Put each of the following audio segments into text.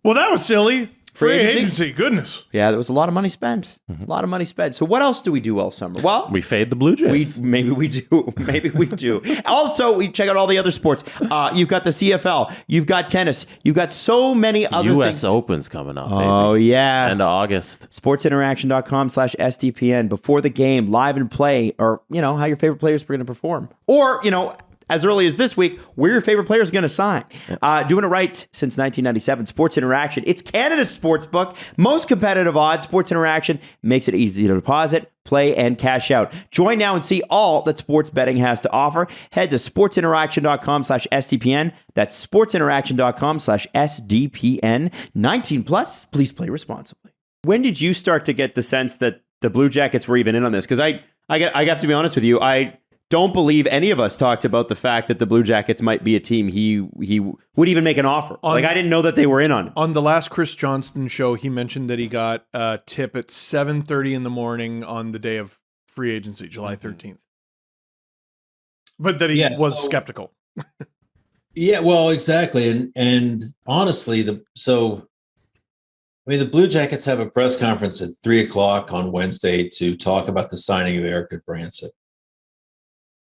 Well, that was silly. Free agency? agency, goodness. Yeah, there was a lot of money spent. A lot of money spent. So what else do we do all summer? Well, We fade the Blue Jays. maybe we do. Maybe we do. Also, we check out all the other sports. You've got the CFL. You've got tennis. You've got so many other U.S. things. Open's coming up. Oh, baby. yeah. End of August. sportsinteraction.com/SDPN before the game, live and play, or, how your favorite players are going to perform. Or, as early as this week, where your favorite player is going to sign. Doing it right since 1997. Sports Interaction. It's Canada's sports book. Most competitive odds. Sports Interaction makes it easy to deposit, play, and cash out. Join now and see all that sports betting has to offer. Head to sportsinteraction.com/SDPN. That's sportsinteraction.com/SDPN. 19 plus. Please play responsibly. When did you start to get the sense that the Blue Jackets were even in on this? Because I have to be honest with you. I don't believe any of us talked about the fact that the Blue Jackets might be a team he would even make an offer. I didn't know that they were in on it. On the last Chris Johnston show, he mentioned that he got a tip at 7:30 in the morning on the day of free agency, July 13th. But that he was skeptical. Yeah, well, exactly. And honestly, the Blue Jackets have a press conference at 3:00 on Wednesday to talk about the signing of Eric Goodbranson.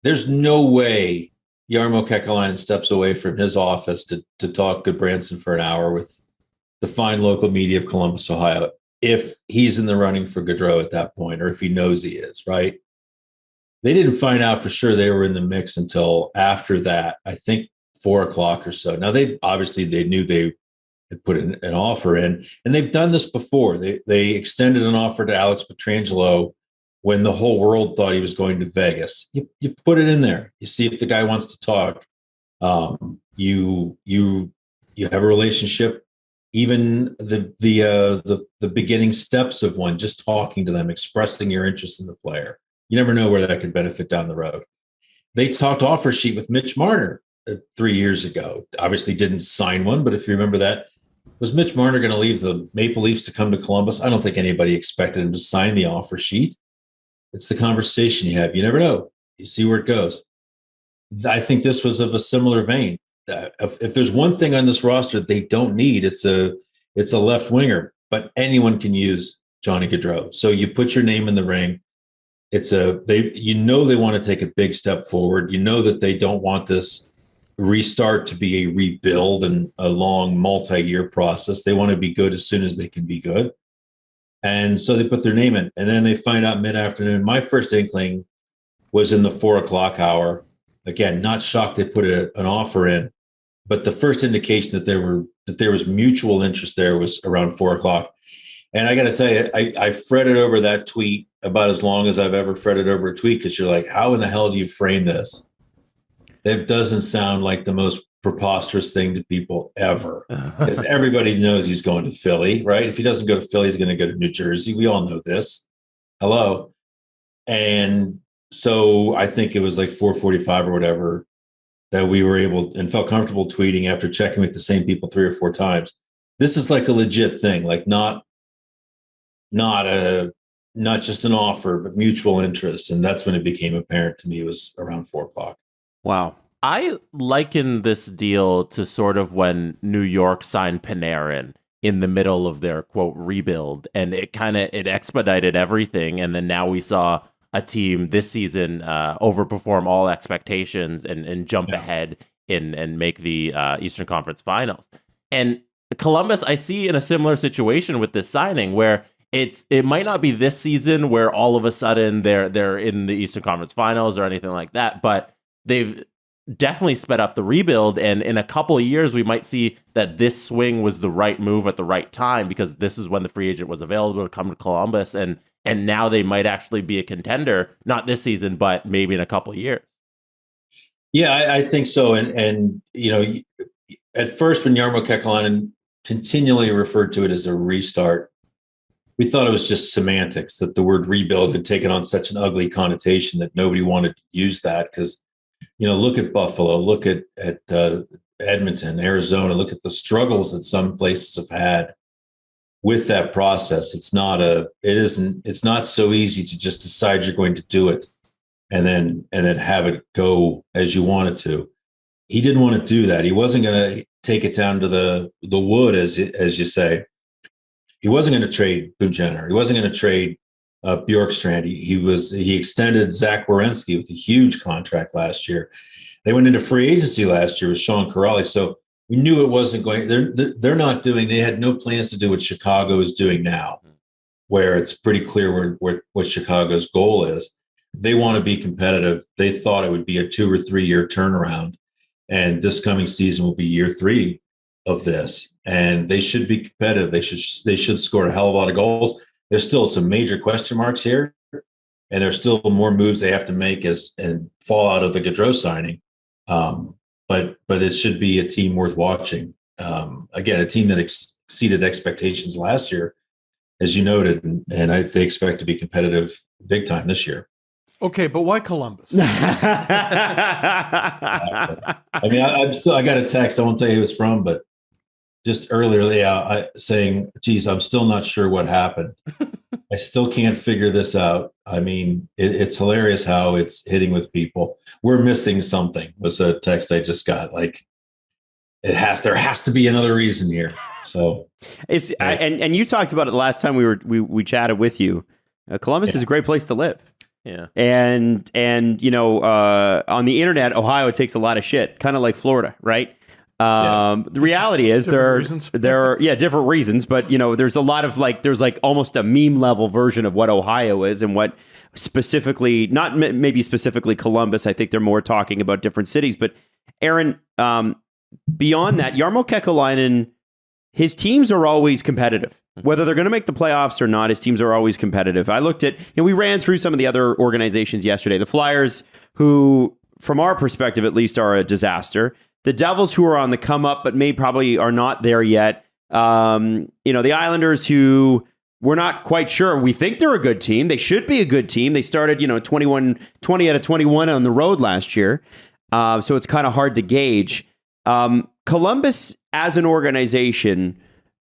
There's no way Jarmo Kekalainen steps away from his office to talk Goodbranson for an hour with the fine local media of Columbus, Ohio, if he's in the running for Gaudreau at that point, or if he knows he is, right? They didn't find out for sure they were in the mix until after that, I think 4:00 or so. Now, they knew they had put an offer in, and they've done this before. They extended an offer to Alex Pietrangelo when the whole world thought he was going to Vegas. You put it in there. You see if the guy wants to talk. You have a relationship. Even the beginning steps of one, just talking to them, expressing your interest in the player. You never know where that could benefit down the road. They talked offer sheet with Mitch Marner 3 years ago. Obviously didn't sign one, but if you remember that, was Mitch Marner going to leave the Maple Leafs to come to Columbus? I don't think anybody expected him to sign the offer sheet. It's the conversation you have. You never know. You see where it goes. I think this was of a similar vein. If there's one thing on this roster they don't need, it's a left winger. But anyone can use Johnny Gaudreau. So you put your name in the ring. They want to take a big step forward. You know that they don't want this restart to be a rebuild and a long multi-year process. They want to be good as soon as they can be good. And so they put their name in, and then they find out mid-afternoon. My first inkling was in the 4:00 hour. Again, not shocked they put an offer in, but the first indication that there was mutual interest there was around 4:00. And I got to tell you, I fretted over that tweet about as long as I've ever fretted over a tweet, because you're like, how in the hell do you frame this? That doesn't sound like the most preposterous thing to people ever, because everybody knows he's going to Philly, right? If he doesn't go to Philly, he's going to go to New Jersey. We all know this. Hello. And so I think it was like 4:45 or whatever that we were able and felt comfortable tweeting after checking with the same people 3 or 4 times. This is like a legit thing, like not just an offer, but mutual interest. And that's when it became apparent to me. It was around 4:00. Wow. I liken this deal to sort of when New York signed Panarin in the middle of their, quote, rebuild, and it expedited everything. And then now we saw a team this season overperform all expectations and jump ahead and make the Eastern Conference Finals. And Columbus, I see in a similar situation with this signing, where it might not be this season where all of a sudden they're in the Eastern Conference Finals or anything like that, but they've definitely sped up the rebuild, and in a couple of years we might see that this swing was the right move at the right time, because this is when the free agent was available to come to Columbus, and now they might actually be a contender, not this season, but maybe in a couple of years. Yeah, I think so. And at first when Jarmo Kekalainen continually referred to it as a restart, we thought it was just semantics, that the word rebuild had taken on such an ugly connotation that nobody wanted to use that, because look at Buffalo, look at Edmonton, Arizona, look at the struggles that some places have had with that process. It's not so easy to just decide you're going to do it and then have it go as you want it to. He didn't want to do that. He wasn't going to take it down to the wood, as you say. He wasn't going to trade Bunjaner. He wasn't going to trade Bjorkstrand. He extended Zach Werenski with a huge contract last year. They went into free agency last year with Sean Corrali. So we knew it wasn't going. They're not doing. They had no plans to do what Chicago is doing now, where it's pretty clear what Chicago's goal is. They want to be competitive. They thought it would be a 2 or 3 year turnaround, and this coming season will be year 3 of this. And they should be competitive. They should score a hell of a lot of goals. There's still some major question marks here, and there's still more moves they have to make and fall out of the Gaudreau signing. But it should be a team worth watching. Again, a team that exceeded expectations last year, as you noted, and they expect to be competitive big time this year. Okay, but why Columbus? I mean, I got a text. I won't tell you who it's from, but just earlier, saying, geez, I'm still not sure what happened. I still can't figure this out. I mean, it's hilarious how it's hitting with people. We're missing something was a text I just got. Like, there has to be another reason here. So and you talked about it the last time we chatted with you. Columbus is a great place to live. Yeah. And on the internet, Ohio takes a lot of shit, kind of like Florida, right? The reality is there are different reasons, but there's a lot of there's almost a meme level version of what Ohio is and what specifically, not maybe specifically Columbus. I think they're more talking about different cities, but Aaron, beyond that, Jarmo Kekalainen, his teams are always competitive. Whether they're going to make the playoffs or not, his teams are always competitive. I looked at, we ran through some of the other organizations yesterday. The Flyers, who, from our perspective at least, are a disaster. The Devils, who are on the come up, but probably are not there yet. The Islanders, who we're not quite sure. We think they're a good team. They should be a good team. They started, 20 out of 21 on the road last year. So it's kind of hard to gauge. Columbus, as an organization,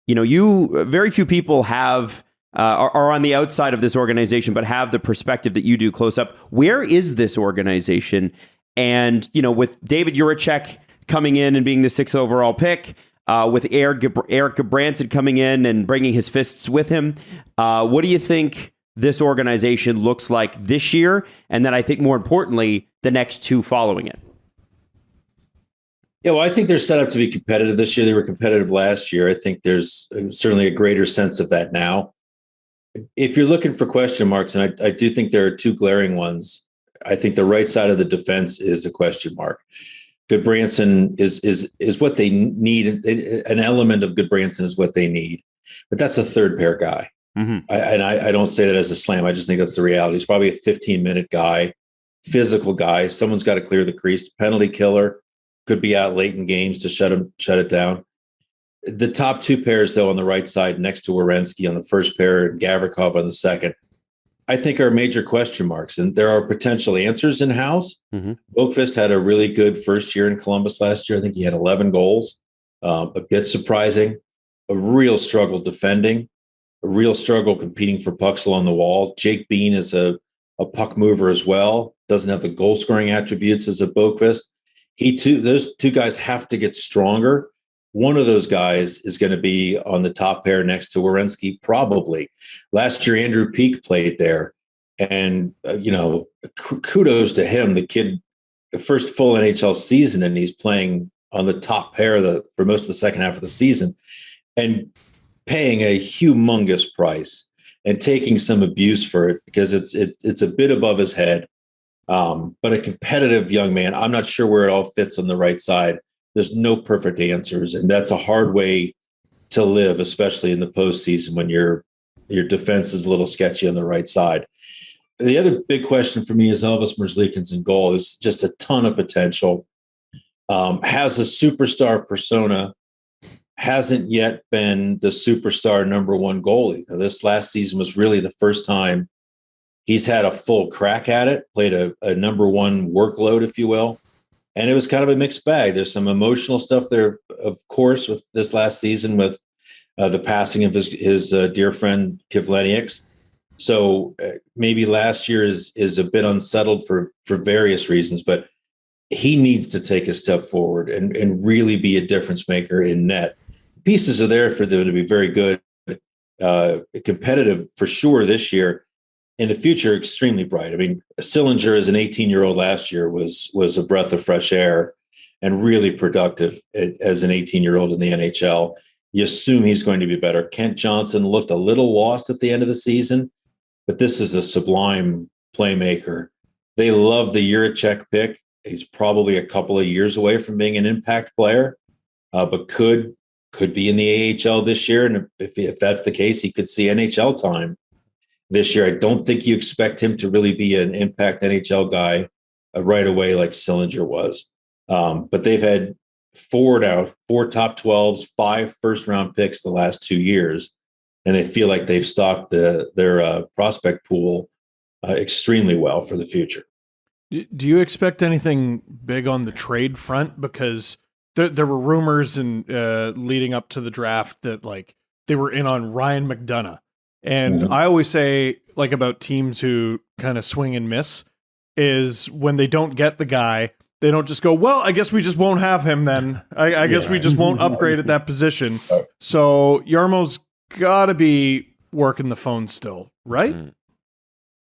very few people have are on the outside of this organization, but have the perspective that you do close up. Where is this organization? And, with David Juracek coming in and being the 6th overall pick, with Eric Gudbranson coming in and bringing his fists with him, what do you think this organization looks like this year? And then I think more importantly, the next 2 following it. Yeah, well, I think they're set up to be competitive this year. They were competitive last year. I think there's certainly a greater sense of that now. If you're looking for question marks, and I do think there are 2 glaring ones, I think the right side of the defense is a question mark. Gudbranson is what they need. An element of Gudbranson is what they need, but that's a third pair guy. Mm-hmm. I don't say that as a slam. I just think that's the reality. He's probably a 15-minute guy, physical guy. Someone's got to clear the crease. Penalty killer. Could be out late in games to shut it down. The top 2 pairs, though, on the right side, next to Werenski on the first pair and Gavrikov on the second, I think are major question marks. And there are potential answers in-house. Mm-hmm. Boqvist had a really good first year in Columbus last year. I think he had 11 goals, a bit surprising, a real struggle defending, a real struggle competing for pucks along the wall. Jake Bean is a puck mover as well, doesn't have the goal-scoring attributes as a Boqvist. Those 2 guys have to get stronger. One of those guys is going to be on the top pair next to Werenski, probably. Last year, Andrew Peeke played there. And, kudos to him, the kid, the first full NHL season, and he's playing on the top pair for most of the second half of the season and paying a humongous price and taking some abuse for it because it's a bit above his head. But a competitive young man. I'm not sure where it all fits on the right side. There's no perfect answers, and that's a hard way to live, especially in the postseason when your defense is a little sketchy on the right side. The other big question for me is Elvis Merzlikins in goal. There's just a ton of potential. Has a superstar persona. Hasn't yet been the superstar number 1 goalie. Now, this last season was really the first time he's had a full crack at it, played a number 1 workload, if you will. And it was kind of a mixed bag. There's some emotional stuff there, of course, with this last season with the passing of his dear friend Kivlenieks. So maybe last year is a bit unsettled for various reasons. But he needs to take a step forward and really be a difference maker in net. Pieces are there for them to be very good, competitive for sure this year. In the future, extremely bright. I mean, Sillinger as an 18-year-old last year was a breath of fresh air and really productive as an 18-year-old in the NHL. You assume he's going to be better. Kent Johnson looked a little lost at the end of the season, but this is a sublime playmaker. They love the Juracek pick. He's probably a couple of years away from being an impact player, but could be in the AHL this year. And if that's the case, he could see NHL time this year. I don't think you expect him to really be an impact NHL guy right away like Sillinger was. But they've had four top 12s, 5 first-round picks the last 2 years, and they feel like they've stocked their prospect pool extremely well for the future. Do you expect anything big on the trade front? Because there were rumors and leading up to the draft that like they were in on Ryan McDonough. And I always say like about teams who kind of swing and miss is when they don't get the guy, they don't just go, well, I guess we just won't have him then. I guess we just won't upgrade at that position. So Jarmo's got to be working the phone still, right? Mm-hmm.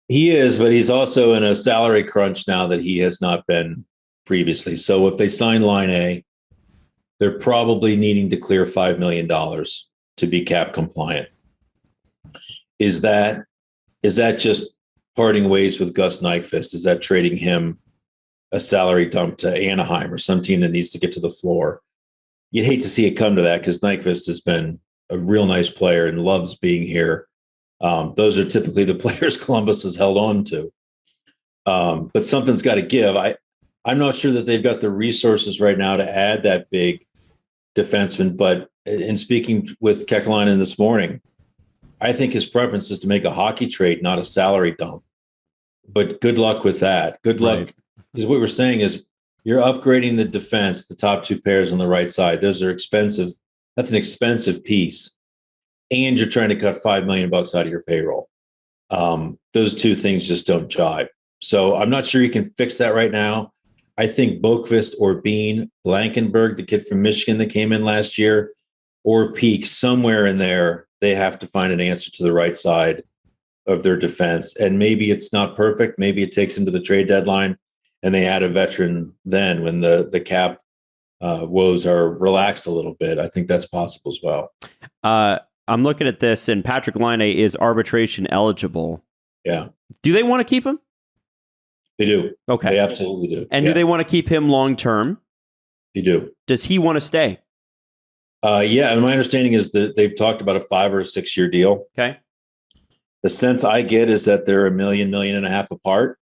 He is, but he's also in a salary crunch now that he has not been previously. So if they sign Laine, they're probably needing to clear $5 million to be cap compliant. Is that just parting ways with Gus Nyquist? Is that trading him a salary dump to Anaheim or some team that needs to get to the floor? You'd hate to see it come to that because Nyquist has been a real nice player and loves being here. Those are typically the players Columbus has held on to. But something's got to give. I'm not sure that they've got the resources right now to add that big defenseman. But in speaking with Kekalainen this morning, I think his preference is to make a hockey trade, not a salary dump. But good luck with that. Good luck. Because what we're saying is you're upgrading the defense, the top 2 pairs on the right side. Those are expensive. That's an expensive piece. And you're trying to cut $5 million out of your payroll. Those two things just don't jive. So I'm not sure you can fix that right now. I think Boqvist or Bean, Blankenberg, the kid from Michigan that came in last year, or Peak, somewhere in there, they have to find an answer to the right side of their defense. And maybe it's not perfect. Maybe it takes them to the trade deadline and they add a veteran then when the cap woes are relaxed a little bit. I think that's possible as well. I'm looking at this, and Patrik Laine is arbitration eligible. Yeah. Do they want to keep him? They do. Okay. They absolutely do. And do they want to keep him long term? They do. Does he want to stay? Yeah. And my understanding is that they've talked about a 5 or 6 year deal. Okay. The sense I get is that they're $1 million and a half apart.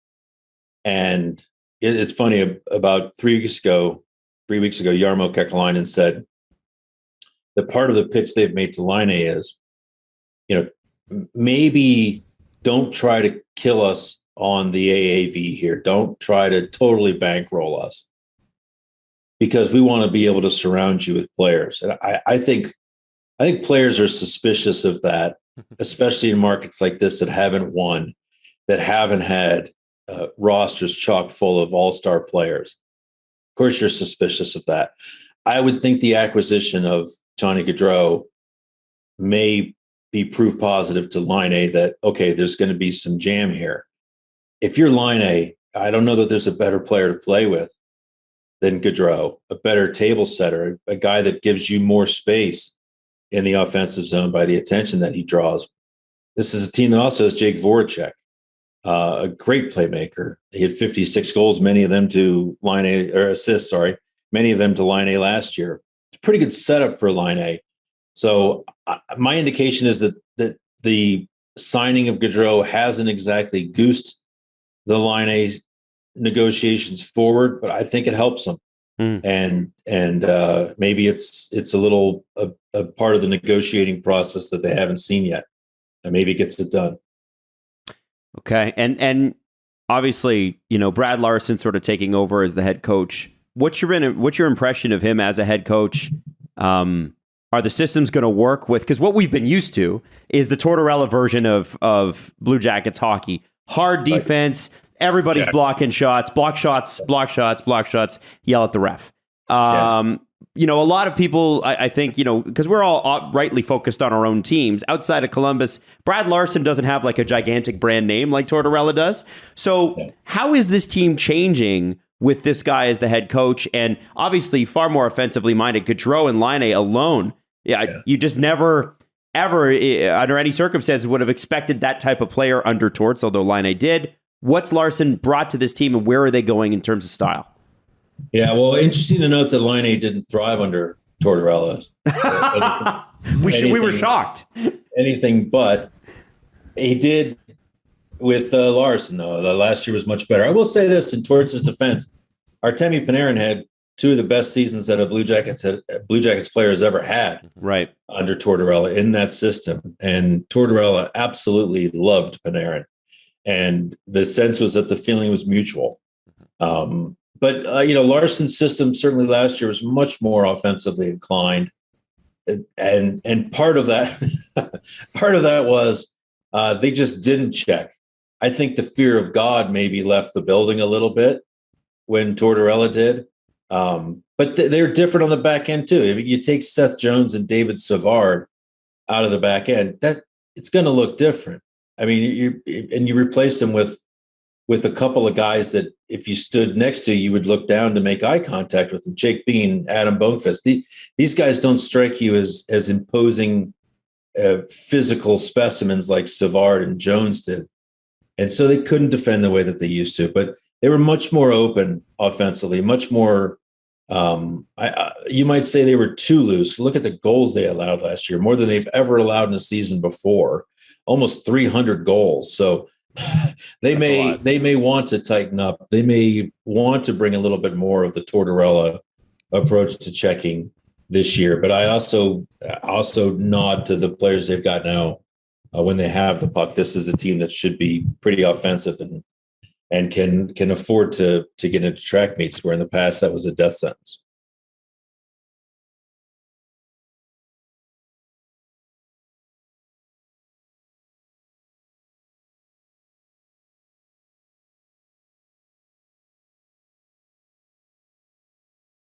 And it's funny, about 3 weeks ago, Jarmo Kekalainen said, the part of the pitch they've made to Laine is, maybe don't try to kill us on the AAV here. Don't try to totally bankroll us because we want to be able to surround you with players. And I think players are suspicious of that, especially in markets like this that haven't won, that haven't had rosters chock full of all-star players. Of course, you're suspicious of that. I would think the acquisition of Johnny Gaudreau may be proof positive to Laine that, okay, there's going to be some jam here. If you're Laine, I don't know that there's a better player to play with than Gaudreau, a better table setter, a guy that gives you more space in the offensive zone by the attention that he draws. This is a team that also has Jake Voracek, a great playmaker. He had 56 goals, many of them to Laine, or assists, many of them to Laine last year. It's a pretty good setup for Laine. So my indication is that the signing of Gaudreau hasn't exactly goosed the Laine negotiations forward, but I think it helps them. And maybe it's a little a part of the negotiating process that they haven't seen yet, and maybe it gets it done. Okay, and obviously, Brad Larson sort of taking over as the head coach. What's your impression of him as a head coach? Are the systems going to work with? Because what we've been used to is the Tortorella version of Blue Jackets hockey, hard defense. Everybody's blocking shots, block shots, block shots, block shots. Yell at the ref. You know, a lot of people, I think, you know, because we're all rightly focused on our own teams. Outside of Columbus, Brad Larson doesn't have like a gigantic brand name like Tortorella does. So how is this team changing with this guy as the head coach? And obviously far more offensively minded. Gaudreau and Laine alone. You just never, ever, under any circumstances, would have expected that type of player under Torts, although Laine did. What's Larson brought to this team, and where are they going in terms of style? Yeah, well, interesting to note that Laine didn't thrive under Tortorella. We were shocked. Anything but. He did with Larson, though. The last year was much better. I will say this in Torts' defense. Artemi Panarin had two of the best seasons that a Blue Jackets player has ever had under Tortorella in that system. And Tortorella absolutely loved Panarin. And the sense was that the feeling was mutual. But Larson's system certainly last year was much more offensively inclined. And part of that was they just didn't check. I think the fear of God maybe left the building a little bit when Tortorella did. But they're different on the back end too. If you take Seth Jones and David Savard out of the back end, that it's going to look different. I mean, you replace them with a couple of guys that if you stood next to, you would look down to make eye contact with them. Jake Bean, Adam Bonefish. These guys don't strike you as imposing physical specimens like Savard and Jones did. And so they couldn't defend the way that they used to, but they were much more open offensively, much more, you might say they were too loose. Look at the goals they allowed last year, more than they've ever allowed in a season before, almost 300 goals. So they may want to tighten up. They may want to bring a little bit more of the Tortorella approach to checking this year. But I also nod to the players they've got now when they have the puck. This is a team that should be pretty offensive and can afford to get into track meets where in the past that was a death sentence.